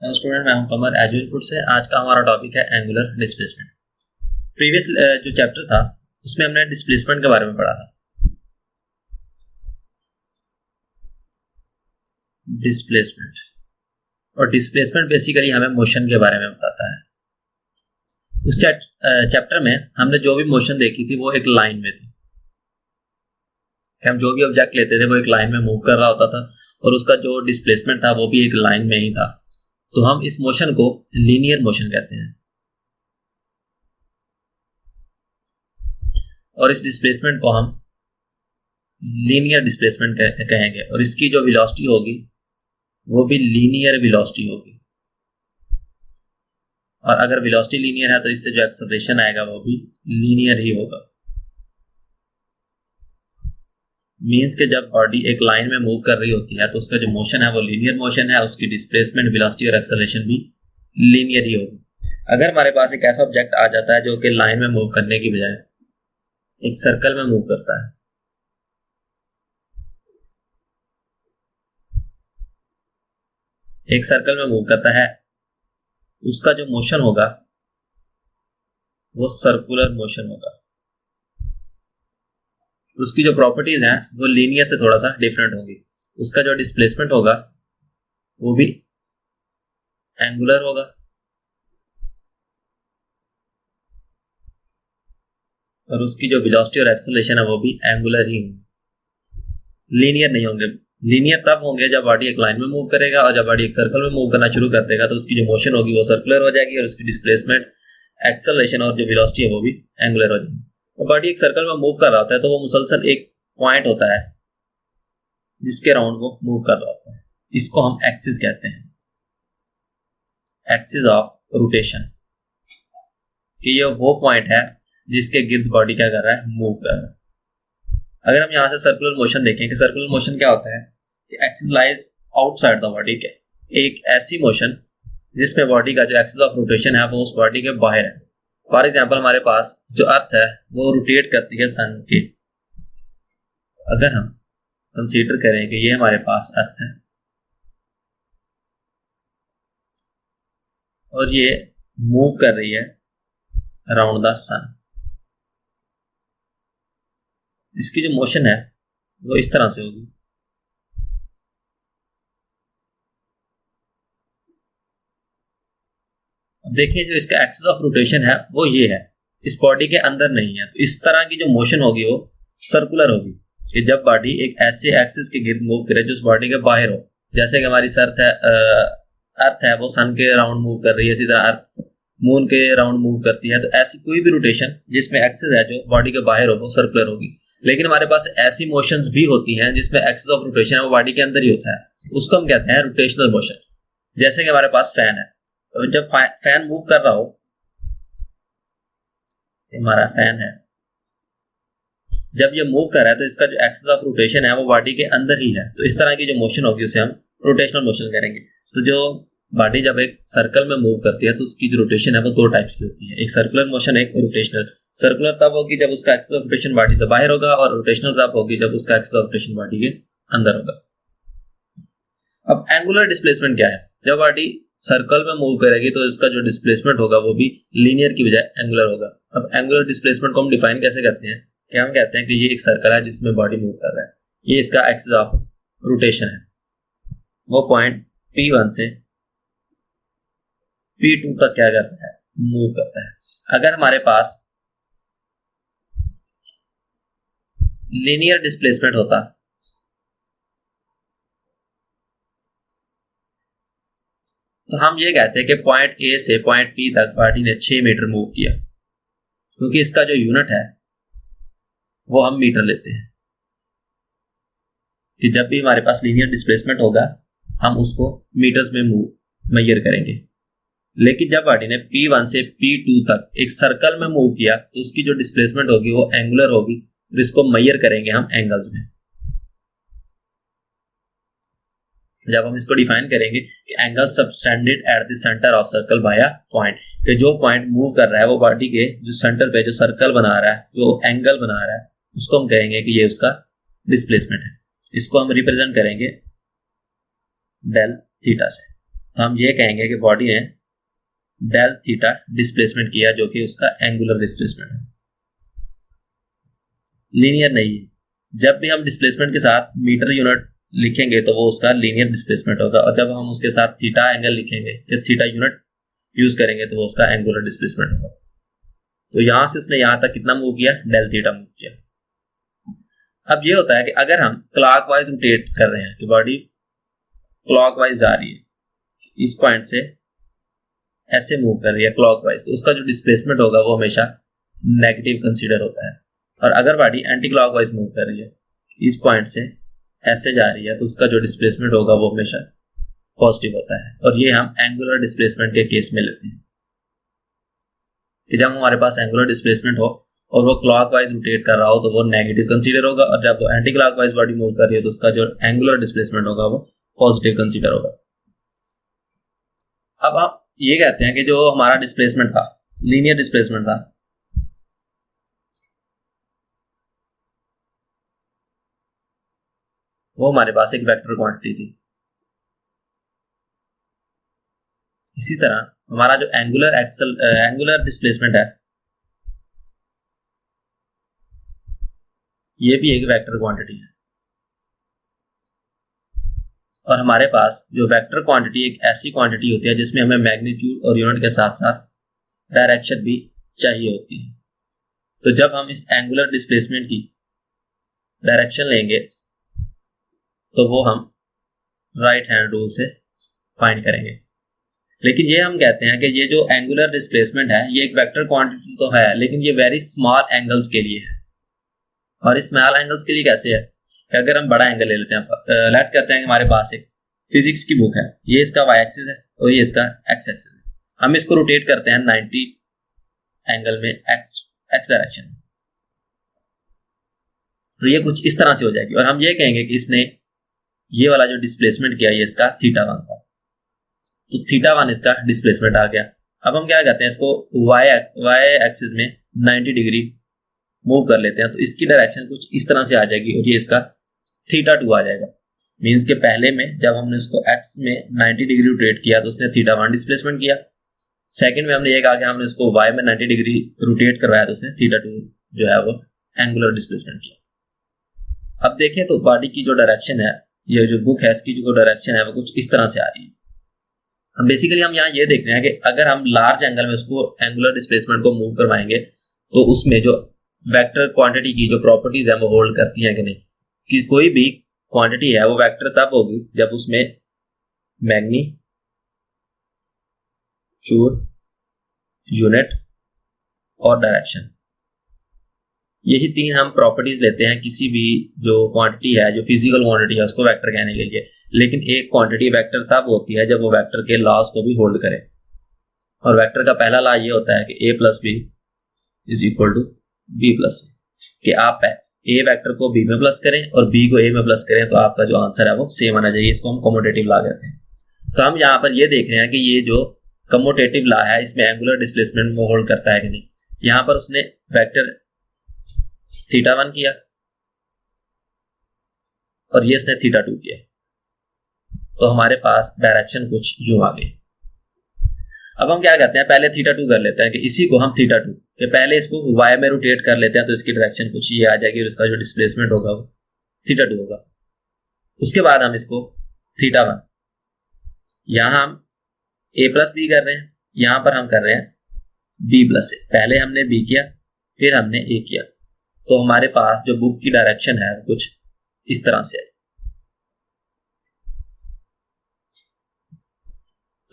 Student मैं हूं कमर एजुइनपुट से। आज का हमारा टॉपिक है एंगुलर डिस्प्लेसमेंट। प्रीवियस जो चैप्टर था उसमें हमने डिस्प्लेसमेंट के बारे में पढ़ा था। डिस्प्लेसमेंट और डिस्प्लेसमेंट बेसिकली हमें मोशन के बारे में बताता है। उस चैप्टर में हमने जो भी मोशन देखी थी वो एक लाइन में थी। हम जो भी ऑब्जेक्ट लेते थे वो एक लाइन में मूव कर रहा होता था और उसका जो डिस्प्लेसमेंट था वो भी एक लाइन में ही था। तो हम इस मोशन को लीनियर मोशन कहते हैं और इस डिस्प्लेसमेंट को हम लीनियर डिस्प्लेसमेंट कहेंगे और इसकी जो वेलोसिटी होगी वो भी लीनियर वेलोसिटी होगी। और अगर वेलोसिटी लीनियर है तो इससे जो एक्सेलरेशन आएगा वो भी लीनियर ही होगा। मीन्स के जब बॉडी एक लाइन में मूव कर रही होती है तो उसका जो मोशन है वो लीनियर मोशन है, उसकी डिस्प्लेसमेंट, वेलोसिटी और एक्सेलरेशन भी लीनियर ही होगी। अगर हमारे पास एक ऐसा ऑब्जेक्ट आ जाता है जो कि लाइन में मूव करने की बजाय एक सर्कल में मूव करता है, एक सर्कल में मूव करता है, उसका जो मोशन होगा वो सर्कुलर मोशन होगा। उसकी जो प्रॉपर्टीज हैं वो लीनियर से थोड़ा सा डिफरेंट होगी। उसका जो डिस्प्लेसमेंट होगा वो भी एंगुलर होगा और उसकी जो वेलोसिटी और एक्सेलरेशन है वो भी एंगुलर ही होंगे, लीनियर नहीं होंगे। लीनियर तब होंगे जब बॉडी एक लाइन में मूव करेगा और जब बॉडी एक सर्कल में मूव करना शुरू कर देगा तो उसकी जो मोशन होगी वो सर्कुलर हो जाएगी और उसकी डिस्प्लेसमेंट, एक्सेलरेशन और जो वेलोसिटी है वो भी एंगुलर हो जाएगी। तो बॉडी एक सर्कल में मूव कर रहा होता है तो वो मुसलसल एक पॉइंट होता है जिसके राउंड वो मूव कर रहा होता है। इसको हम एक्सिस कहते हैं, एक्सिस ऑफ रोटेशन। कि ये वो पॉइंट है जिसके गिर्द बॉडी क्या कर रहा है, मूव कर रहा है। अगर हम यहाँ से सर्कुलर मोशन देखें कि सर्कुलर मोशन क्या होता है, axis lies outside the body के, एक ऐसी मोशन जिसमें बॉडी का जो एक्सिस ऑफ रोटेशन है वो उस बॉडी के बाहर है। फॉर एग्जाम्पल हमारे पास जो अर्थ है वो रोटेट करती है सन के। अगर हम कंसीडर करें कि ये हमारे पास अर्थ है और ये मूव कर रही है अराउंड द सन, इसकी जो मोशन है वो इस तरह से होगी। अब देखिए जो इसका एक्सिस ऑफ रोटेशन है वो ये है, इस बॉडी के अंदर नहीं है। तो इस तरह की जो मोशन होगी वो सर्कुलर होगी कि जब बॉडी एक ऐसे एक्सिस के गिर्द मूव करे जो उस बॉडी के बाहर हो। जैसे कि हमारी अर्थ है वो सन के राउंड मूव कर रही है, इसी तरह अर्थ मून के राउंड मूव करती है। तो ऐसी कोई भी रोटेशन जिसमें एक्सिस है जो बॉडी के बाहर हो वो सर्कुलर होगी। लेकिन हमारे पास ऐसी मोशंस भी होती हैं जिसमें एक्सिस ऑफ रोटेशन है वो बॉडी के अंदर ही होता है, उसको हम कहते हैं रोटेशनल मोशन। जैसे कि हमारे पास फैन है, तो जब फैन मूव कर रहा हो, हमारा फैन है, जब ये मूव कर रहा है तो इसका जो एक्सिस ऑफ रोटेशन है वो बॉडी के अंदर ही है। तो इस तरह की जो मोशन होगी उसे हम रोटेशनल मोशन करेंगे। तो जो बॉडी जब एक सर्कल में मूव करती है तो उसकी जो रोटेशन है वो दो टाइप्स की होती है, एक सर्कुलर मोशन, एक रोटेशनल। सर्कुलर तब होगी जब उसका एक्सिस ऑफ रोटेशन बॉडी से बाहर होगा और रोटेशनल तब होगी जब उसका एक्सिस ऑफ रोटेशन बॉडी के अंदर होगा। अब एंगुलर डिस्प्लेसमेंट क्या है, जब बॉडी सर्कल में मूव करेगी तो इसका जो डिस्प्लेसमेंट होगा वो भी लीनियर की बजाय एंगुलर होगा। अब एंगुलर डिस्प्लेसमेंट को हम डिफाइन कैसे करते हैं कि हम कहते हैं कि ये एक सर्कल है जिसमें बॉडी मूव कर रहा है, ये इसका एक्सिस ऑफ रोटेशन है, वो पॉइंट P1 से P2 तक क्या करता है, मूव करता है। अगर हमारे पास लीनियर डिस्प्लेसमेंट होता तो हम ये कहते हैं कि पॉइंट A से पॉइंट P तक बॉडी ने 6 मीटर मूव किया, क्योंकि इसका जो यूनिट है वो हम मीटर लेते हैं कि जब भी हमारे पास लीनियर डिस्प्लेसमेंट होगा हम उसको मीटर्स में मेजर करेंगे। लेकिन जब बॉडी ने P1 से P2 तक एक सर्कल में मूव किया तो उसकी जो डिस्प्लेसमेंट होगी वो एंगुलर होगी, इसको मेजर करेंगे हम एंगल्स में। जब हम इसको डिफाइन करेंगे कि angle subtended at the centre of circle by a point, कि जो पॉइंट मूव कर रहा है वो बॉडी के जो सेंटर पे जो सर्कल बना रहा है, जो एंगल बना रहा है, उसको हम कहेंगे कि ये उसका डिस्प्लेसमेंट है। इसको हम रिप्रेजेंट करेंगे डेल थीटा से। तो हम ये कहेंगे कि बॉडी ने डेल थीटा डिस्प्लेसमेंट किया, जो कि उसका एंगुलर डिस्प्लेसमेंट है, लीनियर नहीं है। जब भी हम डिस्प्लेसमेंट के साथ मीटर यूनिट लिखेंगे तो वो उसका लीनियर डिस्प्लेसमेंट होगा, और जब हम उसके साथ थीटा एंगल लिखेंगे या थीटा यूनिट यूज करेंगे तो वो उसका एंगुलर डिस्प्लेसमेंट होगा। तो यहां से उसने यहां तक कितना मूव किया, डेल थीटा मूव किया। अब ये होता है कि अगर हम क्लॉकवाइज रोटेट कर रहे हैं कि बॉडी क्लॉकवाइज जा रही है, इस पॉइंट से ऐसे मूव कर रही है क्लॉकवाइज, तो उसका जो डिस्प्लेसमेंट होगा वो हमेशा नेगेटिव कंसीडर होता है। और अगर बॉडी एंटी क्लॉकवाइज मूव कर रही है, इस पॉइंट से ऐसे जा रही है, तो उसका जो डिस्प्लेसमेंट होगा वो हमेशा पॉजिटिव होता है। और ये हम एंगुलर डिस्प्लेसमेंट के केस में लेते हैं कि जब हमारे पास एंगुलर डिस्प्लेसमेंट हो और वो क्लॉकवाइज रोटेट कर रहा हो तो वो नेगेटिव कंसीडर होगा, और जब वो एंटी क्लॉकवाइज बॉडी मूव कर रही है तो उसका जो एंगुलर डिस्प्लेसमेंट होगा वो पॉजिटिव कंसीडर होगा। अब आप ये कहते हैं कि जो हमारा डिस्प्लेसमेंट था, लीनियर डिस्प्लेसमेंट था, वो हमारे पास एक वेक्टर क्वांटिटी थी। इसी तरह हमारा जो एंगुलर डिस्प्लेसमेंट है, ये भी एक वेक्टर क्वांटिटी है। और हमारे पास जो वेक्टर क्वांटिटी एक ऐसी क्वांटिटी होती है जिसमें हमें मैग्नीट्यूड और यूनिट के साथ साथ डायरेक्शन भी चाहिए होती है। तो जब हम इस एंगुलर डिस्प्लेसमेंट की डायरेक्शन लेंगे तो वो हम राइट हैंड रूल से फाइंड करेंगे। लेकिन ये हम कहते हैं कि ये जो एंगुलर डिस्प्लेसमेंट है ये एक वेक्टर क्वांटिटी तो है, लेकिन ये वेरी स्मॉल एंगल्स के लिए है। और इस स्मॉल एंगल्स के लिए कैसे है, अगर हम बड़ा एंगल ले लेते हैं, लेट करते हैं कि हमारे पास एक फिजिक्स की बुक है, ये इसका वाई एक्सिस है और ये इसका एक्स एक्सिस है। हम इसको रोटेट करते हैं 90 एंगल में एक्स डायरेक्शन में, तो ये कुछ इस तरह से हो जाएगी। और हम ये कहेंगे कि इसने ये वाला जो डिस्प्लेसमेंट किया ये इसका थीटा 1 था, तो थीटा 1 इसका डिस्प्लेसमेंट आ गया। अब हम क्या करते हैं, इसको वाई एक्सिस में 90 डिग्री मूव कर लेते हैं, तो इसकी डायरेक्शन कुछ इस तरह से आ जाएगी और ये इसका थीटा 2 आ जाएगा। मींस के पहले में जब हमने उसको एक्स में 90 डिग्री रोटेट किया तो उसने थीटा 1 डिस्प्लेसमेंट किया। सेकंड में हमने ये कहा कि हमने उसको वाई में 90 डिग्री रोटेट करवाया तो उसने थीटा 2 जो है वो एंगुलर डिस्प्लेसमेंट किया। अब देखें तो बॉडी की जो डायरेक्शन है, ये जो बुक है इसकी जो डायरेक्शन है वो कुछ इस तरह से आ रही है। हम बेसिकली हम यहाँ ये देख रहे हैं कि अगर हम लार्ज एंगल में उसको एंगुलर डिस्प्लेसमेंट को मूव करवाएंगे तो उसमें जो वेक्टर क्वांटिटी की जो प्रॉपर्टीज है वो होल्ड करती हैं कि नहीं, कि कोई भी क्वांटिटी है वो वेक्टर तब होगी जब उसमें मैग्नीट्यूड, यूनिट और डायरेक्शन, यही तीन हम प्रॉपर्टीज लेते हैं किसी भी जो क्वांटिटी है, जो फिजिकल क्वांटिटी है उसको वेक्टर कहने के लिए। लेकिन एक क्वांटिटी वेक्टर तब होती है जब वो वेक्टर के लॉस को भी होल्ड करे। और वेक्टर का पहला लॉ ये होता है कि a plus b is equal to b plus c, कि आप a वेक्टर को b में प्लस करें और b को a में प्लस करें तो आपका जो आंसर है वो सेम आना चाहिए। इसको हम कम्यूटेटिव लॉ कहते हैं। तो हम यहाँ पर ये देख रहे हैं कि ये जो कम्यूटेटिव लॉ है इसमें एंगुलर डिस्प्लेसमेंट को होल्ड करता है कि नहीं। यहाँ पर उसने वेक्टर थीटा 1 किया और ये इसने थीटा 2 किया, तो हमारे पास डायरेक्शन कुछ यूं आ गई। अब हम क्या करते हैं, पहले थीटा 2 कर लेते हैं कि इसी को हम थीटा 2 के पहले इसको y में रोटेट कर लेते हैं तो इसकी डायरेक्शन कुछ ये आ जाएगी और इसका जो डिस्प्लेसमेंट होगा वो थीटा 2 होगा। उसके बाद हम इसको थीटा 1, यहां हम a प्लस बी कर रहे हैं, यहां पर हम कर रहे हैं b प्लस ए। पहले हमने b किया फिर हमने a किया, तो हमारे पास जो बुक की डायरेक्शन है कुछ इस तरह से है।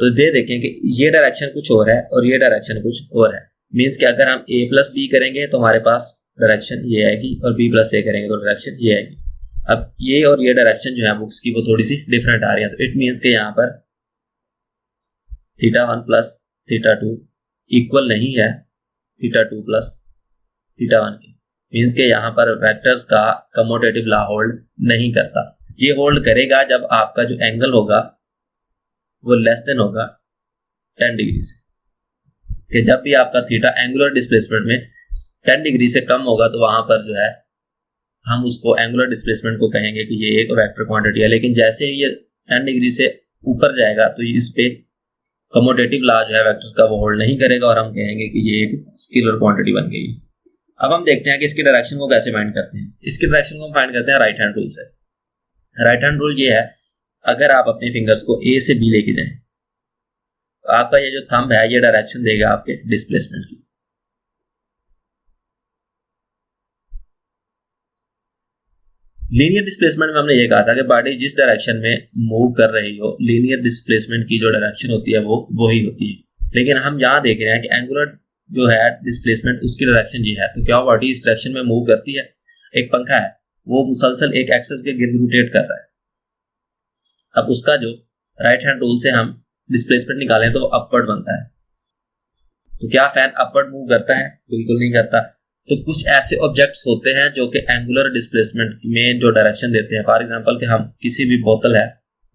तो दे देखें कि ये डायरेक्शन कुछ और है और ये डायरेक्शन कुछ और है। मींस कि अगर हम a प्लस बी करेंगे तो हमारे पास डायरेक्शन ये आएगी और b प्लस ए करेंगे तो डायरेक्शन ये आएगी। अब ये और ये डायरेक्शन जो है बुक्स की वो थोड़ी सी डिफरेंट आ रही है, तो इट मींस कि यहाँ पर थीटा 1 प्लस थीटा 2 इक्वल नहीं है थीटा 2 प्लस थीटा 1 के। मींस के यहाँ पर वेक्टर्स का कम्यूटेटिव लॉ होल्ड नहीं करता। ये होल्ड करेगा जब आपका जो एंगल होगा वो लेस देन होगा 10 डिग्री से, कि जब भी आपका थीटा एंगुलर डिस्प्लेसमेंट में 10 डिग्री से कम होगा तो वहां पर जो है हम उसको एंगुलर डिस्प्लेसमेंट को कहेंगे कि ये एक वेक्टर क्वांटिटी है। लेकिन जैसे ही ये 10 डिग्री से ऊपर जाएगा तो इस पे कमोटेटिव लॉ जो है वेक्टर्स का वो होल्ड नहीं करेगा और हम कहेंगे कि ये एक स्केलर क्वांटिटी बन गई। अब हम देखते हैं कि इसकी डायरेक्शन को कैसे फाइंड करते हैं। इसकी डायरेक्शन को हम फाइंड करते हैं राइट हैंड रूल से। राइट हैंड रूल ये है, अगर आप अपने फिंगर्स को ए से बी लेके जाएं तो आपका ये जो थंब है ये डायरेक्शन देगा आपके डिस्प्लेसमेंट की। लीनियर डिस्प्लेसमेंट में हमने ये कहा था कि बॉडी जिस डायरेक्शन में मूव कर रही हो, लीनियर डिस्प्लेसमेंट की जो डायरेक्शन होती है वो ही होती है। लेकिन हम यहाँ देख रहे हैं कि एंगुलर जो है डिस्प्लेसमेंट उसकी डायरेक्शन ये है, तो क्या बॉडी इस डायरेक्शन में मूव करती है। एक पंखा है वो मुसलसल एक एक्सिस के गिर्द रोटेट कर रहा है। अब उसका जो राइट हैंड रूल से हम डिस्प्लेसमेंट निकालें तो अपवर्ड बनता है। तो क्या फैन अपवर्ड मूव करता है? बिल्कुल नहीं करता। तो कुछ ऐसे ऑब्जेक्ट्स होते हैं जो कि एंगुलर डिस्प्लेसमेंट में जो डायरेक्शन देते हैं। फॉर एग्जांपल कि हम किसी भी बोतल है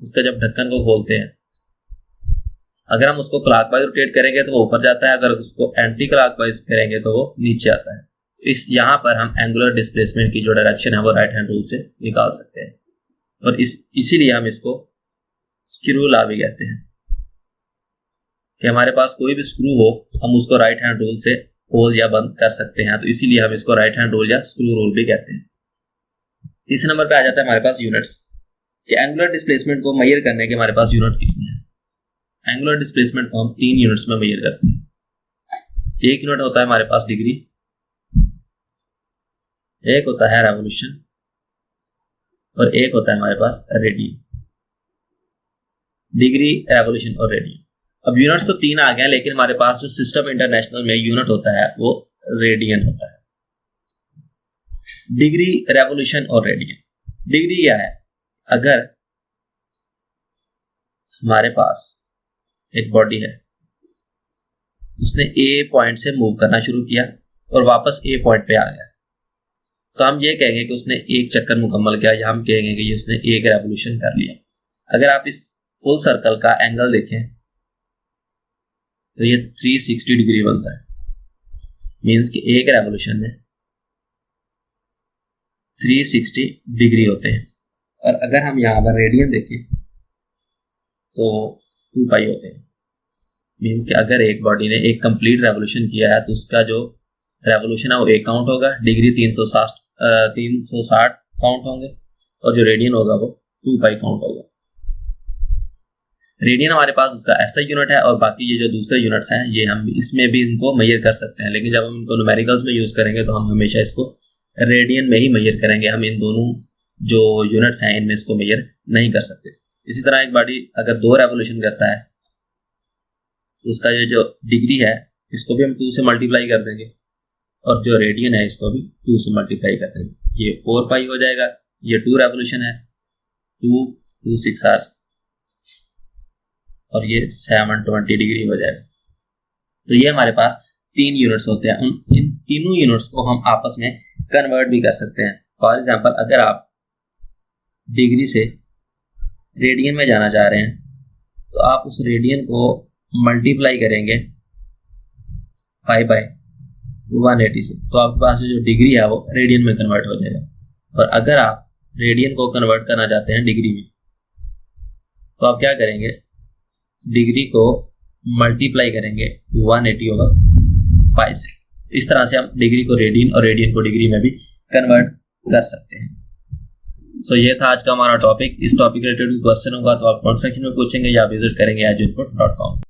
उसका जब ढक्कन को खोलते हैं, अगर हम उसको क्लॉकवाइज रोटेट करेंगे तो वो ऊपर जाता है, अगर उसको एंटी क्लॉकवाइज करेंगे तो वो नीचे आता है। तो इस यहाँ पर हम एंगुलर डिस्प्लेसमेंट की जो डायरेक्शन है वो राइट हैंड रूल से निकाल सकते हैं और इसीलिए हम इसको स्क्रू लॉ भी कहते हैं कि हमारे पास कोई भी स्क्रू हो हम उसको राइट हैंड रूल से खोल या बंद कर सकते हैं। तो इसीलिए हम इसको राइट हैंड रूल या स्क्रू रूल भी कहते हैं। इस नंबर पे आ जाता है हमारे पास यूनिट्स कि एंगुलर डिस्प्लेसमेंट को मेजर करने के हमारे पास यूनिट्स कितनी है। एंगुलर डिस्प्लेसमेंट को हम 3 यूनिट्स में मेजर करते हैं। एक यूनिट होता है हमारे पास डिग्री, एक होता है रेवोल्यूशन और एक होता है हमारे पास रेडियन। डिग्री, रेवोल्यूशन और रेडियन। अब यूनिट्स तो 3 आ गए, लेकिन हमारे पास जो सिस्टम इंटरनेशनल में यूनिट होता है वो रेडियन होता है। डिग्री, रेवोल्यूशन और रेडियन। डिग्री क्या है? अगर हमारे पास एक बॉडी है, उसने ए पॉइंट से मूव करना शुरू किया और वापस ए पॉइंट पे आ गया, तो हम ये कहेंगे कि उसने एक चक्कर मुकम्मल किया या हम कहेंगे कि उसने एक रेवोल्यूशन कर लिया। अगर आप इस फुल सर्कल का एंगल देखें तो ये 360 डिग्री बनता है। मींस कि एक रेवोल्यूशन में 360 डिग्री होते हैं। और अगर हम यहाँ पर रेडियन देखें तो 2 पाई होते हैं। मींस कि अगर एक बॉडी ने एक कंप्लीट रेवोल्यूशन किया है तो उसका जो रेवोल्यूशन है वो 1 काउंट होगा, डिग्री 360 काउंट होंगे और जो रेडियन होगा वो 2 पाई काउंट होगा। रेडियन हमारे पास उसका ऐसा यूनिट है और बाकी ये जो दूसरे यूनिट्स हैं ये हम इसमें भी इनको मेजर कर सकते हैं, लेकिन जब हम इनको न्यूमेरिकल्स में यूज करेंगे तो हम हमेशा इसको रेडियन में ही मेजर करेंगे। हम इन दोनों जो यूनिट्स हैं इनमें इसको मेजर नहीं कर सकते। इसी तरह एक बॉडी अगर 2 रेवोल्यूशन करता है तो उसका ये जो डिग्री है इसको भी हम 2 से मल्टीप्लाई कर देंगे और जो रेडियन है इसको भी 2 से मल्टीप्लाई कर देंगे। ये 4 पाई हो जाएगा। ये 2 रेवोल्यूशन है, 2 2 6 आर और ये 720 डिग्री हो जाएगा। तो ये हमारे पास 3 यूनिट्स होते हैं। इन तीनों यूनिट्स को हम आपस में कन्वर्ट भी कर सकते हैं। फॉर एग्जांपल अगर आप डिग्री से रेडियन में जाना चाह रहे हैं तो आप उस रेडियन को मल्टीप्लाई करेंगे पाई बाय 180 से, तो आपके पास जो डिग्री है वो रेडियन में कन्वर्ट हो जाएगा। और अगर आप रेडियन को कन्वर्ट करना चाहते हैं डिग्री में तो आप क्या करेंगे, डिग्री को मल्टीप्लाई करेंगे 180 ओवर पाई से। इस तरह से हम डिग्री को रेडियन और रेडियन को डिग्री में भी कन्वर्ट कर सकते हैं। सो ये था आज का हमारा टॉपिक। इस टॉपिक रिलेटेड क्वेश्चन होगा तो आप कमेंट सेक्शन में पूछेंगे या विजिट करेंगे eduput.com।